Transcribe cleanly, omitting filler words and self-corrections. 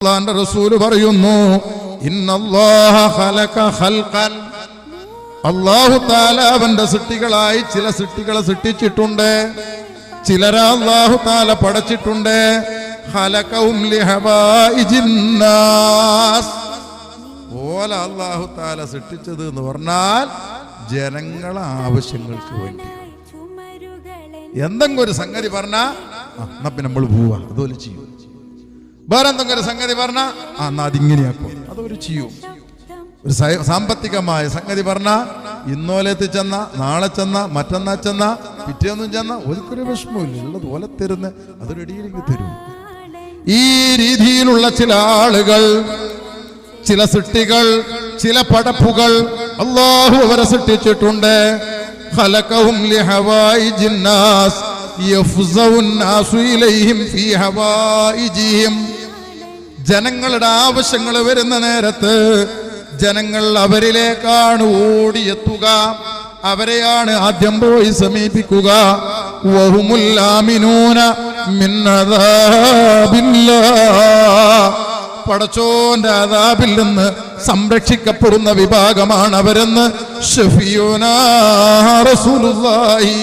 അല്ലാഹുവിന്റെ റസൂൽ പറയുന്നു, ഇന്നല്ലാഹ ഖലഖ ഖൽഖൻ, അല്ലാഹു തആല അവന്റെ സൃഷ്ടികളായി ചില സൃഷ്ടികളെ സൃഷ്ടിച്ചിട്ടുണ്ട്, ചിലരെ അല്ലാഹു തആല പടച്ചിട്ടുണ്ട്. ഖലഖഹും ലിഹവായിജിന്നാസ്, ഓല അല്ലാഹു തആല സൃഷ്ടിച്ചത് എന്ന് പറഞ്ഞാൽ ജനങ്ങളെ ആവശ്യങ്ങൾക്ക് വേണ്ടി. എന്തെങ്കിലും ഒരു സംഗതി പറഞ്ഞാ എന്നാ പിന്നെ നമ്മൾ പോവാ, അതുപോലെ ചെയ്യും. വേറെ എന്തെങ്കിലും ഒരു സംഗതി പറഞ്ഞാ എന്നാ അതിങ്ങനെയാക്കും, അതൊരു ചെയ്യും. ഒരു സാമ്പത്തികമായ സംഗതി പറഞ്ഞാ ഇന്നോലത്ത് ചെന്ന, നാളെ ചെന്ന, മറ്റന്നാ ചെന്ന, പിറ്റേന്നും ചെന്ന ഒരിക്കലും വിഷമമില്ല, ഉള്ളത് പോലെ തരുന്ന അത് റെഡിയിലേക്ക് തരും. ഈ രീതിയിലുള്ള ചില ആളുകൾ, ചില സൃഷ്ടികൾ, ചില പടപ്പുകൾ അല്ലാഹു അവരെ സൃഷ്ടിച്ചിട്ടുണ്ട്. ഖലഖഹും ലിഹവായിജിന്നാസ് യഫ്സഉൻ നാസു ഇലൈഹിം ഫീ ഹവായിജിഹിം, ജനങ്ങളുടെ ആവശ്യങ്ങൾ വരുന്ന നേരത്ത് ജനങ്ങൾ അവരിലേക്കാണ് ഓടിയെത്തുക, അവരെയാണ് ആദ്യം പോയി സമീപിക്കുക. വഹുമുൽ ആമിനൂന മിൻ അദാബില്ലാഹ്, പടച്ചോന്റെ അദാബിൽ നിന്ന് സംരക്ഷിക്കപ്പെടുന്ന വിഭാഗമാണ് അവരെന്ന് ഷഫീഉനാ റസൂലുള്ളാഹി